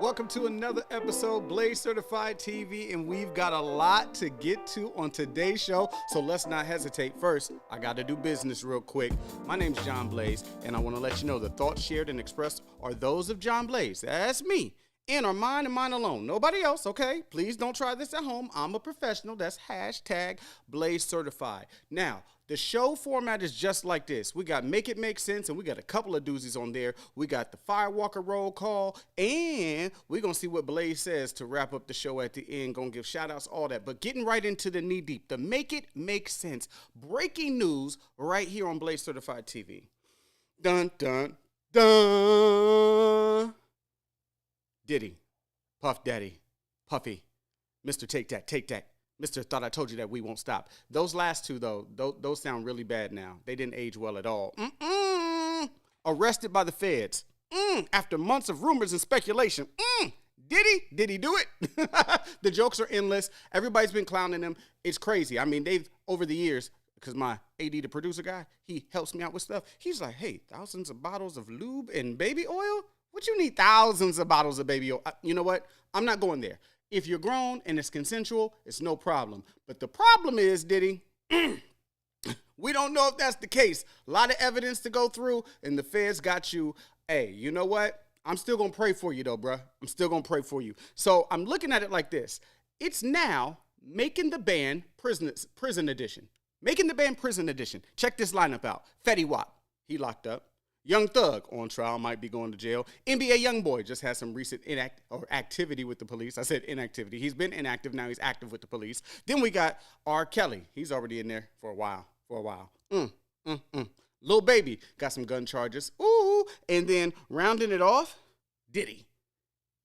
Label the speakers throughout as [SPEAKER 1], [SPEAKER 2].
[SPEAKER 1] Welcome to another episode, Blaze Certified TV, and we've got a lot to get to on today's show, so let's not hesitate. First, I got to do business real quick. My name's John Blaze, and I want to let you know the thoughts shared and expressed are those of John Blaze. That's me. And are mine and mine alone. Nobody else, okay? Please don't try this at home. I'm a professional. That's hashtag Blaze Certified. Now, the show format is just like this. We got Make It Make Sense, and we got a couple of doozies on there. We got the Firewalker roll call, and we're going to see what Blaze says to wrap up the show at the end. Going to give shout-outs, all that. But getting right into the knee-deep, the Make It Make Sense. Breaking news right here on Blaze Certified TV. Dun, dun, dun. Diddy, Puff Daddy, Puffy, Mr. Take That, Mr. Thought I Told You That We Won't Stop. Those last two, though, those sound really bad now. They didn't age well at all. Arrested by the feds. After months of rumors and speculation. Did he do it? The jokes are endless. Everybody's been clowning him. It's crazy. I mean, they've, over the years, because my AD, the producer guy, he helps me out with stuff. He's like, hey, thousands of bottles of lube and baby oil? What you need thousands of bottles of baby oil? You know what? I'm not going there. If you're grown and it's consensual, it's no problem. But the problem is, Diddy, we don't know if that's the case. A lot of evidence to go through, and the feds got you. Hey, you know what? I'm still going to pray for you, though, bruh. I'm still going to pray for you. So I'm looking at it like this. It's now Making the Band Prison Edition. Making the Band Prison Edition. Check this lineup out. Fetty Wap, he locked up. Young Thug, on trial, might be going to jail. NBA Youngboy just had some recent activity with the police. I said inactivity. He's been inactive. Now he's active with the police. Then we got R. Kelly. He's already in there for a while. Lil Baby got some gun charges. Ooh. And then rounding it off, Diddy.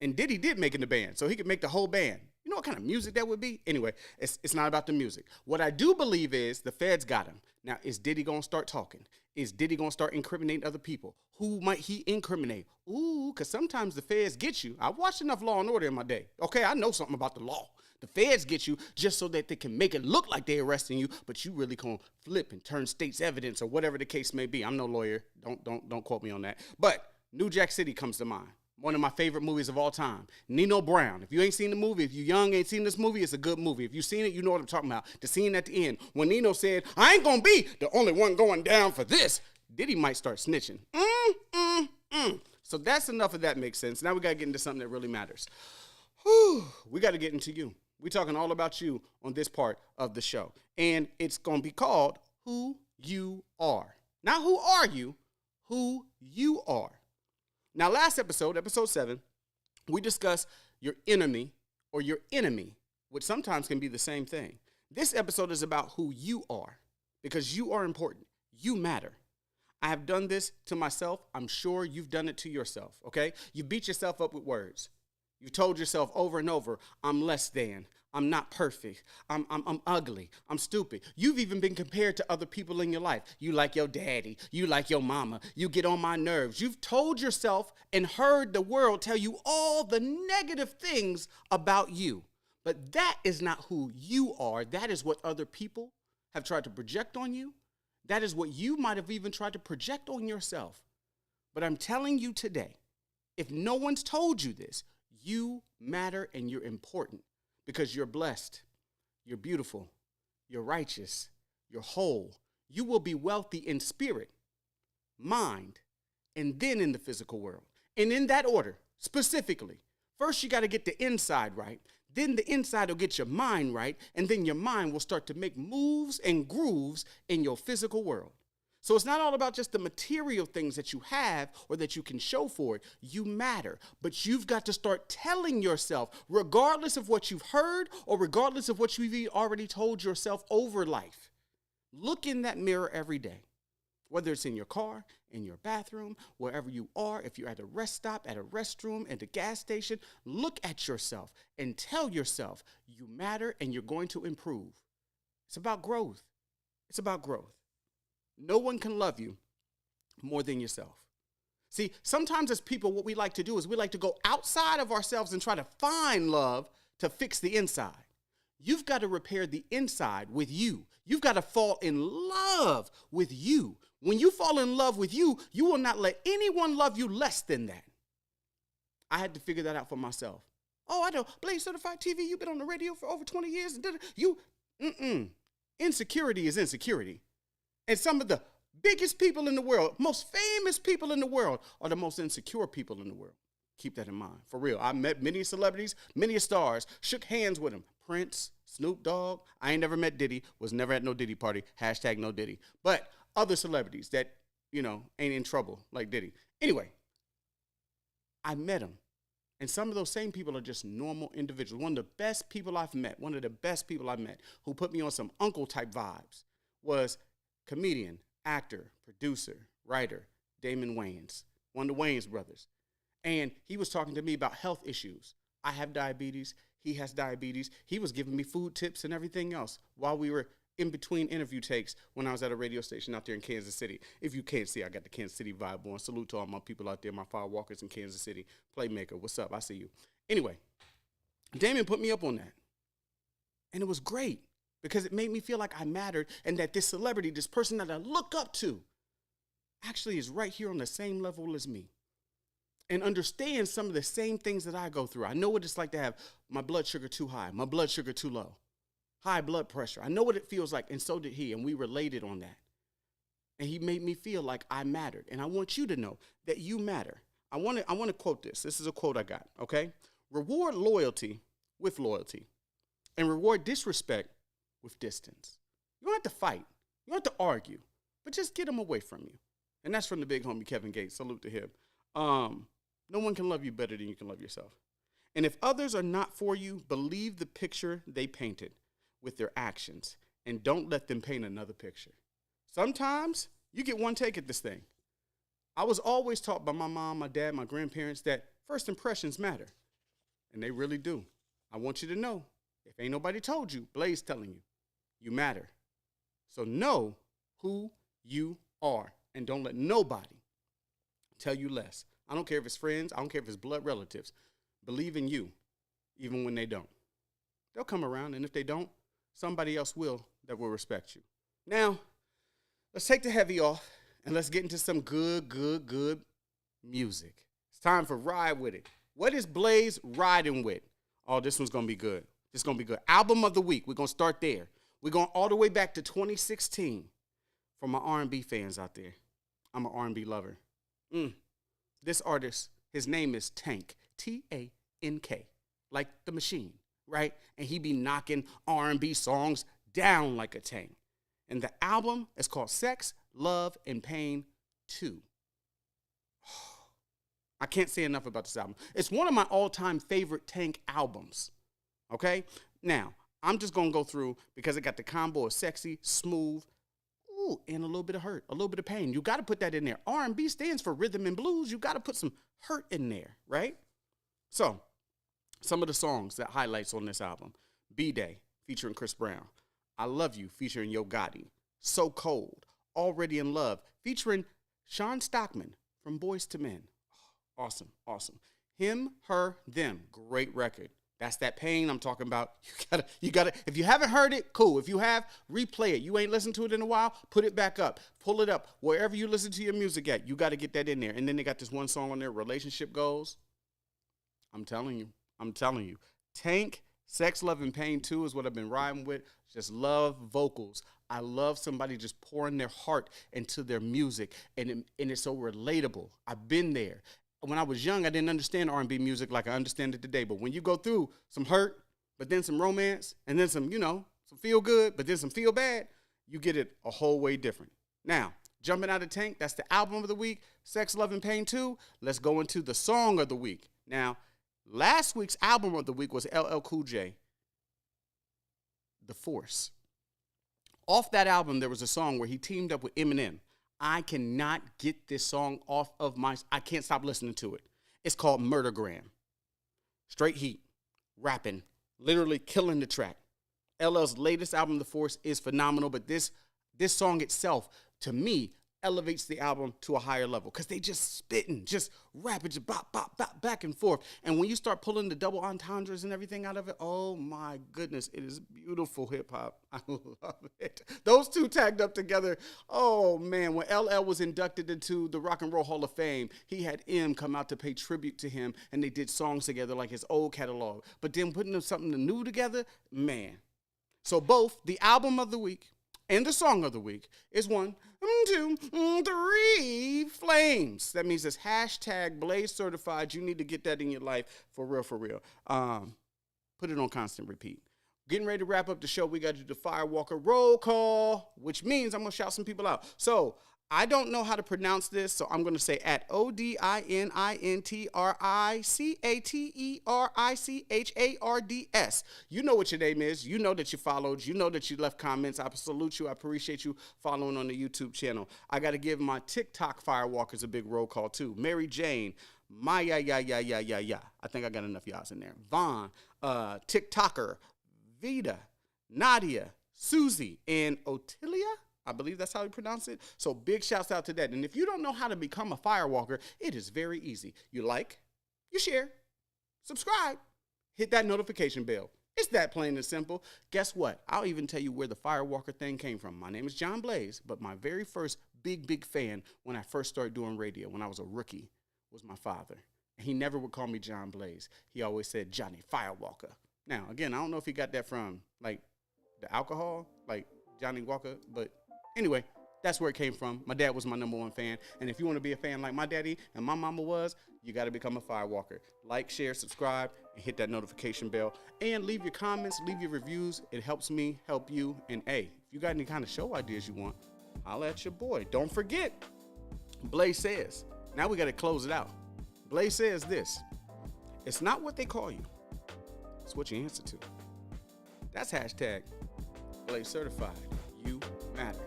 [SPEAKER 1] And Diddy did Making the Band, so he could make the whole band. You know what kind of music that would be? Anyway, it's not about the music. What I do believe is the feds got him. Now, is Diddy going to start talking? Is Diddy going to start incriminating other people? Who might he incriminate? Ooh, because sometimes the feds get you. I've watched enough Law and Order in my day. Okay, I know something about the law. The feds get you just so that they can make it look like they're arresting you, but you really gonna flip and turn state's evidence or whatever the case may be. I'm no lawyer. Don't quote me on that. But New Jack City comes to mind. One of my favorite movies of all time. Nino Brown. If you ain't seen the movie, if you young, ain't seen this movie, it's a good movie. If you've seen it, you know what I'm talking about. The scene at the end when Nino said, I ain't gonna be the only one going down for this. Diddy might start snitching. So that's enough of that makes sense. Now we gotta get into something that really matters. Whew, we gotta get into you. We're talking all about you on this part of the show. And it's gonna be called Who You Are. Not who are you, who you are. Now, last episode, episode 7, we discussed your enemy or your enemy, which sometimes can be the same thing. This episode is about who you are, because you are important. You matter. I have done this to myself. I'm sure you've done it to yourself, okay? You beat yourself up with words. You've told yourself over and over, I'm less than. I'm not perfect. I'm ugly. I'm stupid. You've even been compared to other people in your life. You like your daddy. You like your mama. You get on my nerves. You've told yourself and heard the world tell you all the negative things about you. But that is not who you are. That is what other people have tried to project on you. That is what you might have even tried to project on yourself. But I'm telling you today, if no one's told you this, you matter and you're important. Because you're blessed, you're beautiful, you're righteous, you're whole. You will be wealthy in spirit, mind, and then in the physical world. And in that order, specifically, first you got to get the inside right. Then the inside will get your mind right. And then your mind will start to make moves and grooves in your physical world. So it's not all about just the material things that you have or that you can show for it. You matter, but you've got to start telling yourself, regardless of what you've heard or regardless of what you've already told yourself over life, look in that mirror every day, whether it's in your car, in your bathroom, wherever you are, if you're at a rest stop, at a restroom, at the gas station, look at yourself and tell yourself you matter and you're going to improve. It's about growth. It's about growth. No one can love you more than yourself. See, sometimes as people, what we like to do is we like to go outside of ourselves and try to find love to fix the inside. You've got to repair the inside with you. You've got to fall in love with you. When you fall in love with you, you will not let anyone love you less than that. I had to figure that out for myself. Oh, I know. Blaze Certified TV, you've been on the radio for over 20 years. Insecurity is insecurity. And some of the biggest people in the world, most famous people in the world, are the most insecure people in the world. Keep that in mind. For real. I met many celebrities, many stars, shook hands with them. Prince, Snoop Dogg. I ain't never met Diddy, was never at no Diddy party. # no Diddy. But other celebrities that, ain't in trouble like Diddy. Anyway, I met them. And some of those same people are just normal individuals. One of the best people I've met, who put me on some uncle type vibes was comedian, actor, producer, writer, Damon Wayans, one of the Wayans brothers. And he was talking to me about health issues. I have diabetes. He has diabetes. He was giving me food tips and everything else while we were in between interview takes when I was at a radio station out there in Kansas City. If you can't see, I got the Kansas City vibe on. Salute to all my people out there, my Firewalkers in Kansas City. Playmaker, what's up? I see you. Anyway, Damon put me up on that. And it was great because it made me feel like I mattered and that this celebrity, this person that I look up to, actually is right here on the same level as me and understands some of the same things that I go through. I know what it's like to have my blood sugar too high, my blood sugar too low. High blood pressure. I know what it feels like, and so did he, and we related on that. And he made me feel like I mattered, and I want you to know that you matter. I want to quote this. This is a quote I got, okay? Reward loyalty with loyalty, and reward disrespect with distance. You don't have to fight. You don't have to argue, but just get them away from you. And that's from the big homie Kevin Gates. Salute to him. No one can love you better than you can love yourself. And if others are not for you, believe the picture they painted with their actions, and don't let them paint another picture. Sometimes you get one take at this thing. I was always taught by my mom, my dad, my grandparents that first impressions matter, and they really do. I want you to know, if ain't nobody told you, Blaze telling you, you matter. So know who you are, and don't let nobody tell you less. I don't care if it's friends, I don't care if it's blood relatives. Believe in you, even when they don't. They'll come around, and if they don't, somebody else will that will respect you. Now, let's take the heavy off and let's get into some good music. It's time for Ride With It. What is Blaze riding with? Oh, this one's going to be good. This is going to be good. Album of the week. We're going to start there. We're going all the way back to 2016 for my R&B fans out there. I'm an R&B lover. This artist, his name is Tank, T-A-N-K, like the machine. Right? And he be knocking R&B songs down like a tank. And the album is called Sex, Love, and Pain 2. I can't say enough about this album. It's one of my all-time favorite Tank albums. Okay? Now, I'm just going to go through because it got the combo of sexy, smooth, and a little bit of hurt, a little bit of pain. You got to put that in there. R&B stands for rhythm and blues. You got to put some hurt in there, right? So, some of the songs that highlights on this album: B-Day featuring Chris Brown, I Love You featuring Yo Gotti, So Cold, Already in Love featuring Sean Stockman from Boyz II Men. Awesome. Him, Her, Them, great record. That's that pain I'm talking about. You gotta. If you haven't heard it, cool. If you have, replay it. You ain't listened to it in a while, put it back up. Pull it up. Wherever you listen to your music at, you got to get that in there. And then they got this one song on there, Relationship Goals. I'm telling you. Tank, Sex, Love, and Pain 2 is what I've been riding with. Just love vocals. I love somebody just pouring their heart into their music, and it's so relatable. I've been there. When I was young, I didn't understand R&B music like I understand it today. But when you go through some hurt, but then some romance, and then some, some feel good, but then some feel bad, you get it a whole way different. Now, jumping out of Tank, that's the album of the week, Sex, Love, and Pain 2. Let's go into the song of the week. Now, last week's album of the week was LL Cool J, The Force. Off that album, there was a song where he teamed up with Eminem. I cannot get this song off of I can't stop listening to it. It's called Murdergram. Straight heat, rapping, literally killing the track. LL's latest album, The Force, is phenomenal, but this song itself, to me, elevates the album to a higher level because they just spitting, just rapping, just bop, bop, bop, back and forth. And when you start pulling the double entendres and everything out of it, oh my goodness, it is beautiful hip hop. I love it. Those two tagged up together. Oh man, when LL was inducted into the Rock and Roll Hall of Fame, he had M come out to pay tribute to him, and they did songs together like his old catalog. But then putting something new together, man. So both the album of the week and the song of the week is 1, 2, 3 flames. That means it's hashtag Blaze Certified. You need to get that in your life for real, for real. Put it on constant repeat. Getting ready to wrap up the show. We got to do the Firewalker roll call, which means I'm going to shout some people out. So I don't know how to pronounce this, so I'm going to say at ODININTRICHATERICHARDS. You know what your name is. You know that you followed. You know that you left comments. I salute you. I appreciate you following on the YouTube channel. I got to give my TikTok Firewalkers a big roll call, too. Mary Jane, Maya, I think I got enough y'alls in there. Vaughn, TikToker, Vida, Nadia, Susie, and Otilia. I believe that's how you pronounce it. So big shouts out to that. And if you don't know how to become a Firewalker, it is very easy. You like, you share, subscribe, hit that notification bell. It's that plain and simple. Guess what? I'll even tell you where the Firewalker thing came from. My name is John Blaze, but my very first big fan when I first started doing radio, when I was a rookie, was my father. And he never would call me John Blaze. He always said Johnny Firewalker. Now, again, I don't know if he got that from, like, the alcohol, like Johnny Walker, but anyway, that's where it came from. My dad was my #1 fan. And if you want to be a fan like my daddy and my mama was, you got to become a Firewalker. Like, share, subscribe, and hit that notification bell. And leave your comments, leave your reviews. It helps me help you. And, hey, if you got any kind of show ideas you want, holla at your boy. Don't forget, Blaze says. Now we got to close it out. Blaze says this. It's not what they call you. It's what you answer to. That's hashtag Blaze Certified. You matter.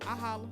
[SPEAKER 1] I holla.